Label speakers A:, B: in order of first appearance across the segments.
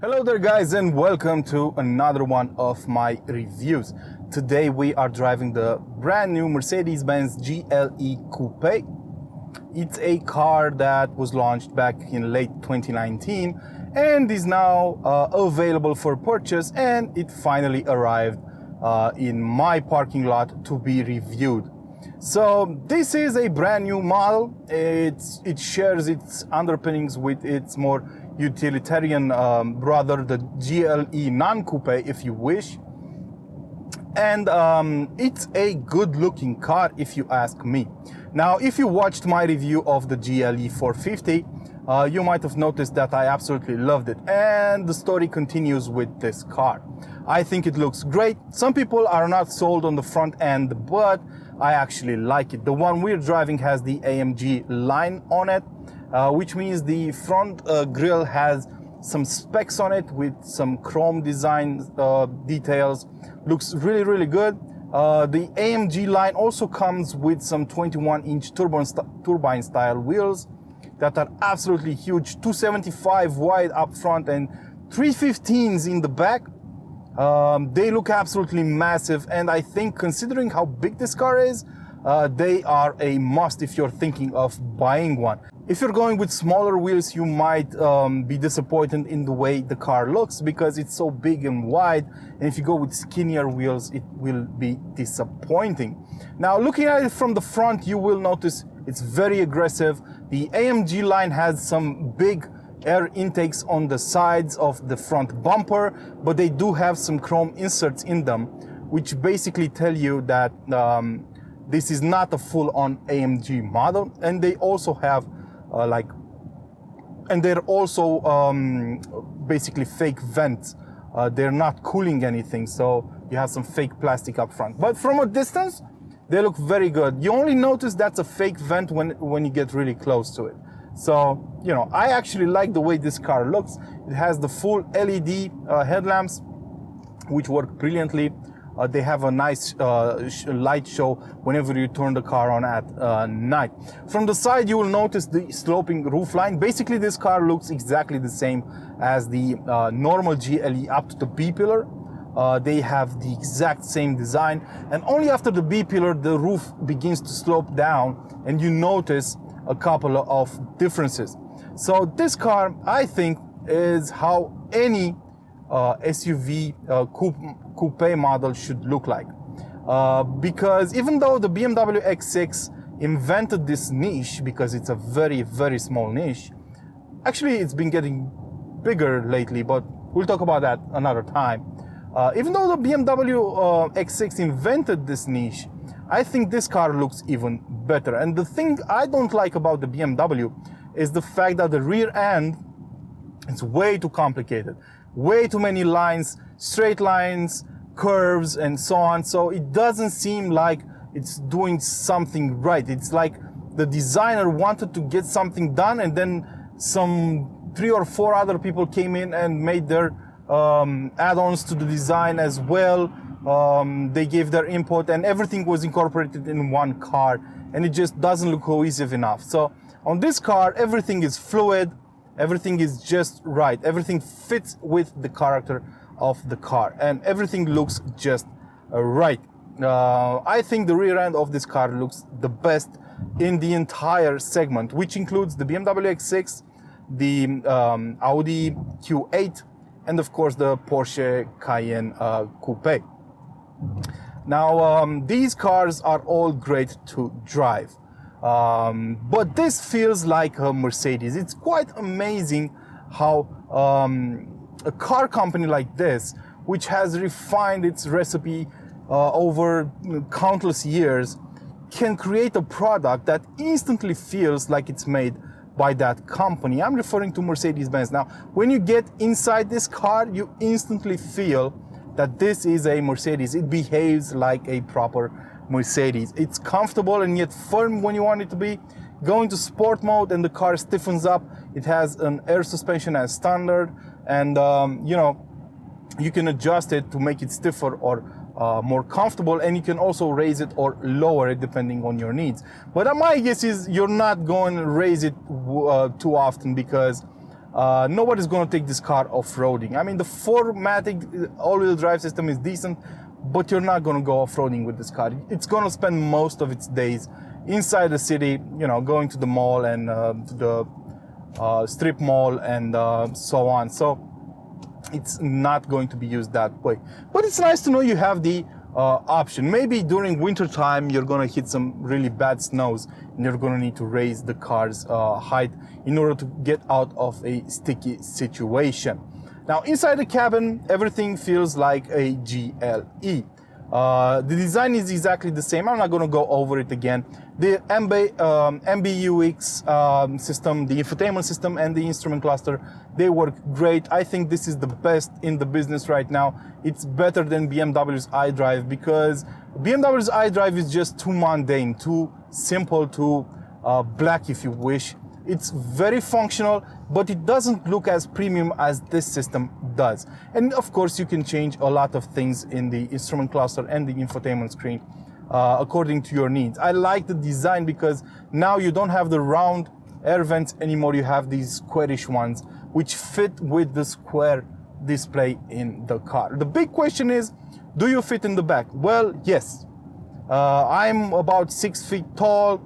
A: Hello there guys, and welcome to another one of my reviews. Today we are driving the brand new Mercedes-Benz GLE Coupe. It's a car that was launched back in late 2019 and is now available for purchase, and it finally arrived in my parking lot to be reviewed. So this is a brand new model. It shares its underpinnings with its more utilitarian brother, the GLE non-coupe, if you wish. And it's a good-looking car, if you ask me. Now, if you watched my review of the GLE 450, you might have noticed that I absolutely loved it. And the story continues with this car. I think it looks great. Some people are not sold on the front end, but I actually like it. The one we're driving has the AMG line on it, which means the front grille has some specs on it with some chrome design details. Looks really good. The AMG line also comes with some 21-inch turbine style wheels that are absolutely huge, 275 wide up front and 315s in the back. They look absolutely massive, and I think considering how big this car is, they are a must if you're thinking of buying one. If you're going with smaller wheels, you might be disappointed in the way the car looks because it's so big and wide, and if you go with skinnier wheels, it will be disappointing. Now, looking at it from the front, you will notice it's very aggressive. The AMG line has some big air intakes on the sides of the front bumper, but they do have some chrome inserts in them, which basically tell you that this is not a full-on AMG model. And they also have they're also basically fake vents. They're not cooling anything, so you have some fake plastic up front. But from a distance, they look very good. You only notice that's a fake vent when you get really close to it. So, you know, I actually like the way this car looks. It has the full LED headlamps, which work brilliantly. They have a nice light show whenever you turn the car on at night. From the side, you will notice the sloping roofline. Basically, this car looks exactly the same as the normal GLE up to the B-pillar. They have the exact same design, and only after the B-pillar, the roof begins to slope down, and you notice a couple of differences. So this car, I think, is how any SUV coupe model should look like. Because even though the BMW X6 invented this niche, because it's a very small niche, actually it's been getting bigger lately, but we'll talk about that another time. Even though the BMW X6 invented this niche, I think this car looks even better. And the thing I don't like about the BMW is the fact that the rear end is way too complicated. Way too many lines, straight lines, curves, and so on. So it doesn't seem like it's doing something right. It's like the designer wanted to get something done, and then some 3 or 4 other people came in and made their add-ons to the design as well. They gave their input, and everything was incorporated in one car, and it just doesn't look cohesive enough. So on this car, everything is fluid, everything is just right, everything fits with the character of the car, and everything looks just right. I think the rear end of this car looks the best in the entire segment, which includes the BMW X6, the Audi Q8, and of course the Porsche Cayenne Coupe. Now, these cars are all great to drive, but this feels like a Mercedes. It's quite amazing how a car company like this, which has refined its recipe over countless years, can create a product that instantly feels like it's made by that company. I'm referring to Mercedes-Benz. Now, when you get inside this car, you instantly feel that this is a Mercedes. It behaves like a proper Mercedes. It's comfortable and yet firm when you want it to be. Go into sport mode and the car stiffens up. It has an air suspension as standard, and you know, you can adjust it to make it stiffer or more comfortable, and you can also raise it or lower it depending on your needs. But my guess is you're not going to raise it too often, because nobody's going to take this car off-roading. I mean, the 4MATIC all-wheel drive system is decent, but you're not going to go off-roading with this car. It's going to spend most of its days inside the city, you know, going to the mall and to the strip mall and so on. So it's not going to be used that way. But it's nice to know you have the option. Maybe during winter time you're going to hit some really bad snows and you're going to need to raise the car's height in order to get out of a sticky situation. Now inside the cabin, everything feels like a GLE. The design is exactly the same. I'm not going to go over it again. The MBUX system, the infotainment system, and the instrument cluster, they work great. I think this is the best in the business right now. It's better than BMW's iDrive, because BMW's iDrive is just too mundane, too simple, too black if you wish. It's very functional, but it doesn't look as premium as this system does. And of course, you can change a lot of things in the instrument cluster and the infotainment screen according to your needs. I like the design because now you don't have the round air vents anymore. You have these squarish ones, which fit with the square display in the car. The big question is, do you fit in the back? Well, yes. I'm about 6 feet tall.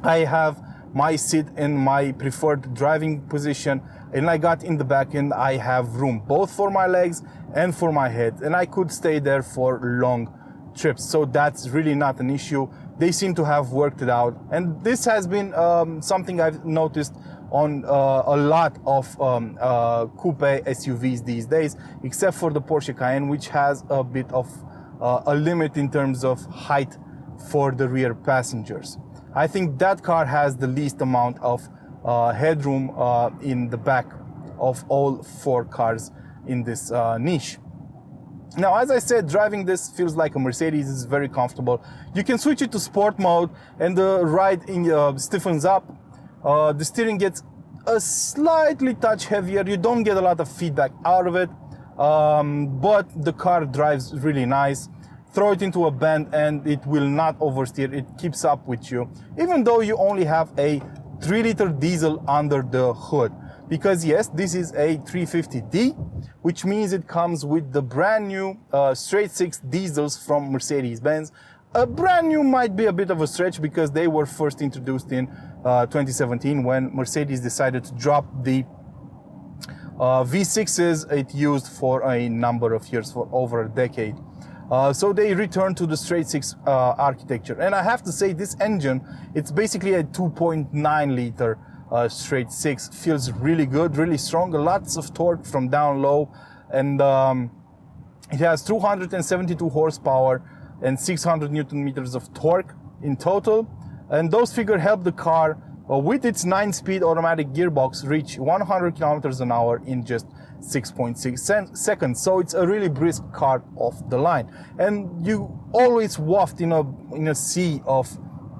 A: I have my seat in my preferred driving position, and I got in the back and I have room both for my legs and for my head, and I could stay there for long trips. So that's really not an issue. They seem to have worked it out, and this has been something I've noticed on a lot of coupe SUVs these days, except for the Porsche Cayenne, which has a bit of a limit in terms of height for the rear passengers. I think that car has the least amount of headroom in the back of all 4 cars in this niche. Now, as I said, driving this feels like a Mercedes. It's very comfortable. You can switch it to sport mode and the ride stiffens up. The steering gets a slightly touch heavier. You don't get a lot of feedback out of it, but the car drives really nice. Throw it into a bend and it will not oversteer. It keeps up with you, even though you only have a 3-liter diesel under the hood. Because yes, this is a 350D, which means it comes with the brand new straight 6 diesels from Mercedes-Benz. A brand new might be a bit of a stretch because they were first introduced in 2017 when Mercedes decided to drop the V6s it used for a number of years, for over a decade. So they returned to the straight 6 architecture. And I have to say, this engine, it's basically a 2.9 liter straight 6. Feels really good, really strong, lots of torque from down low. And it has 272 horsepower and 600 Newton meters of torque in total. And those figures help the car, with its 9-speed automatic gearbox, reach 100 kilometers an hour in just 6.6 seconds. So it's a really brisk car off the line, and you always waft in a sea of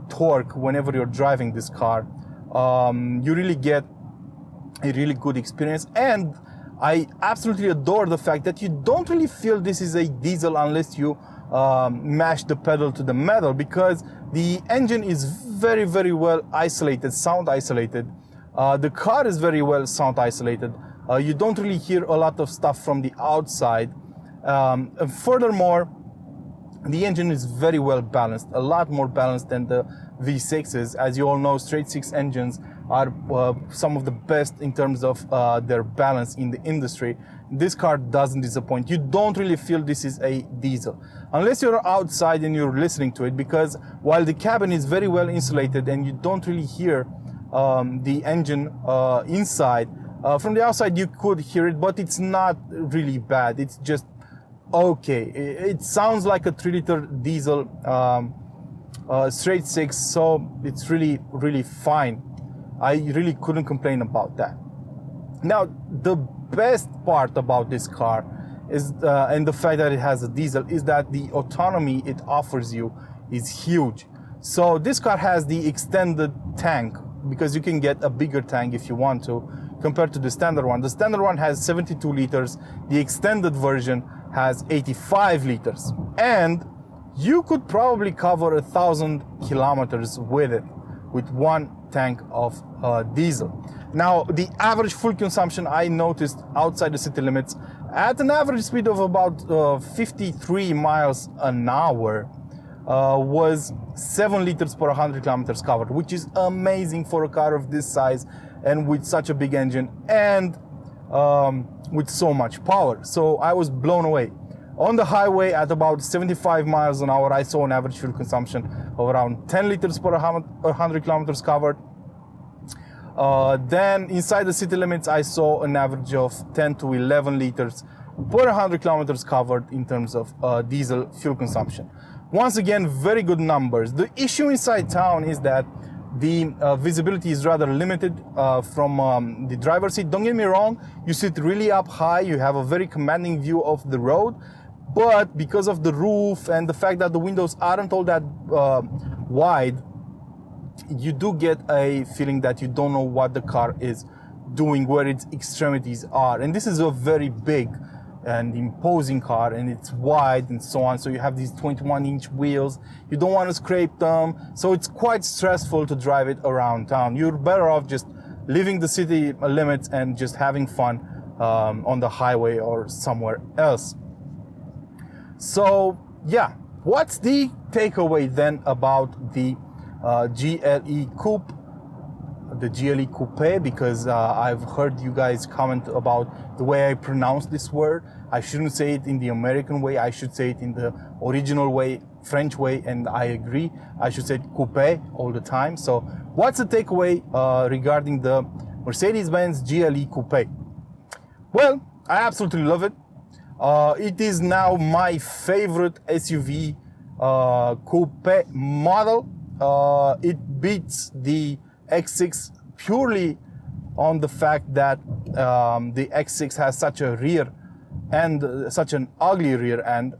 A: torque whenever you're driving this car. You really get a really good experience, and I absolutely adore the fact that you don't really feel this is a diesel unless you mash the pedal to the metal, because the engine is very, very well isolated, sound isolated. The car is very well sound isolated. You don't really hear a lot of stuff from the outside. And furthermore, the engine is very well balanced, a lot more balanced than the V6s. As you all know, straight 6 engines are some of the best in terms of their balance in the industry. This car doesn't disappoint. You don't really feel this is a diesel, unless you're outside and you're listening to it, because while the cabin is very well insulated and you don't really hear the engine inside, from the outside you could hear it, but it's not really bad. It's just okay. It sounds like a 3-liter diesel straight 6, so it's really, really fine. I really couldn't complain about that. Now, the best part about this car is, and the fact that it has a diesel, is that the autonomy it offers you is huge. So this car has the extended tank, because you can get a bigger tank if you want to, compared to the standard one. The standard one has 72 liters. The extended version has 85 liters. And you could probably cover 1,000 kilometers with it, with 1 tank of diesel. Now, the average fuel consumption I noticed outside the city limits at an average speed of about 53 miles an hour was 7 liters per 100 kilometers covered, which is amazing for a car of this size and with such a big engine and with so much power. So I was blown away. On the highway at about 75 miles an hour, I saw an average fuel consumption of around 10 liters per 100 kilometers covered. Then inside the city limits, I saw an average of 10 to 11 liters per 100 kilometers covered in terms of diesel fuel consumption. Once again, very good numbers. The issue inside town is that the visibility is rather limited from the driver's seat. Don't get me wrong, you sit really up high, you have a very commanding view of the road, but because of the roof and the fact that the windows aren't all that wide, you do get a feeling that you don't know what the car is doing, where its extremities are. And this is a very big and imposing car, and it's wide and so on. So you have these 21-inch wheels. You don't want to scrape them. So it's quite stressful to drive it around town. You're better off just leaving the city limits and just having fun on the highway or somewhere else. So yeah, what's the takeaway then about the GLE Coupe, the GLE Coupe? Because I've heard you guys comment about the way I pronounce this word. I shouldn't say it in the American way. I should say it in the original way, French way, and I agree. I should say coupe all the time. So what's the takeaway regarding the Mercedes-Benz GLE Coupe? Well, I absolutely love it. It is now my favorite SUV coupe model. It beats the X6 purely on the fact that the X6 has such a rear end, such an ugly rear end,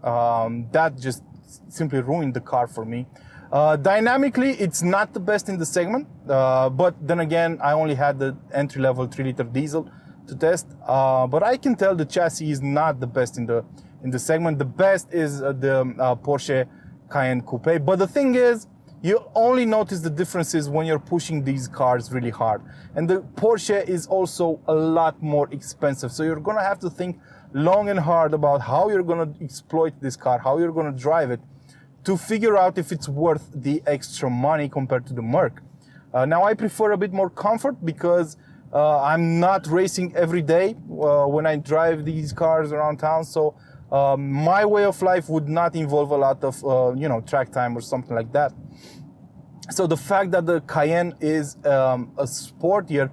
A: that just simply ruined the car for me. Dynamically, it's not the best in the segment, but then again, I only had the entry-level 3-liter diesel to test, but I can tell the chassis is not the best in the segment. The best is the Porsche Cayenne Coupe, but the thing is, you only notice the differences when you're pushing these cars really hard. And the Porsche is also a lot more expensive, so you're gonna have to think long and hard about how you're gonna exploit this car, how you're gonna drive it, to figure out if it's worth the extra money compared to the Merc. Now I prefer a bit more comfort because I'm not racing every day when I drive these cars around town, so my way of life would not involve a lot of track time or something like that. So the fact that the Cayenne is a sportier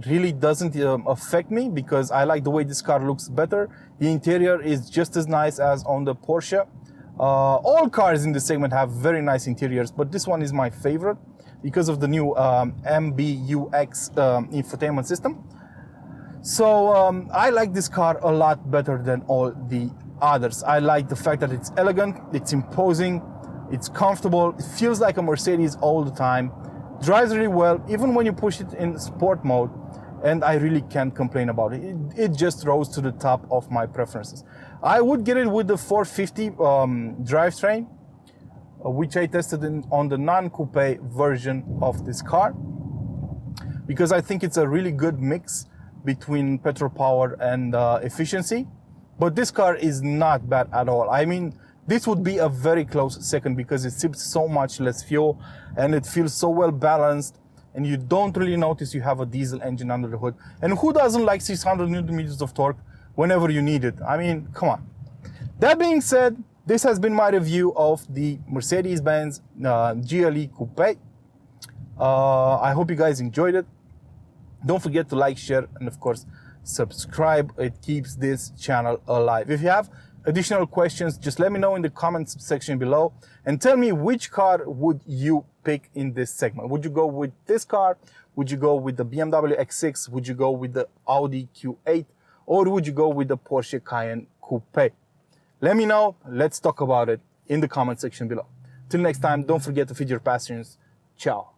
A: really doesn't affect me, because I like the way this car looks better. The interior is just as nice as on the Porsche. All cars in the segment have very nice interiors, but this one is my favorite because of the new MBUX infotainment system. So I like this car a lot better than all the others. I like the fact that it's elegant, it's imposing, it's comfortable, it feels like a Mercedes all the time, drives really well, even when you push it in sport mode, and I really can't complain about it. It just rose to the top of my preferences. I would get it with the 450 drivetrain, which I tested on the non-coupe version of this car, because I think it's a really good mix between petrol power and efficiency. But this car is not bad at all. I mean, this would be a very close second because it sips so much less fuel and it feels so well balanced, and you don't really notice you have a diesel engine under the hood. And who doesn't like 600 Newton meters of torque whenever you need it? I mean, come on. That being said, this has been my review of the Mercedes-Benz GLE Coupe. I hope you guys enjoyed it. Don't forget to like, share, and of course, subscribe. It keeps this channel alive. If you have additional questions, just let me know in the comments section below and tell me which car would you pick in this segment. Would you go with this car? Would you go with the BMW X6? Would you go with the Audi Q8? Or would you go with the Porsche Cayenne Coupe? Let me know. Let's talk about it in the comment section below. Till next time, don't forget to feed your passions. Ciao.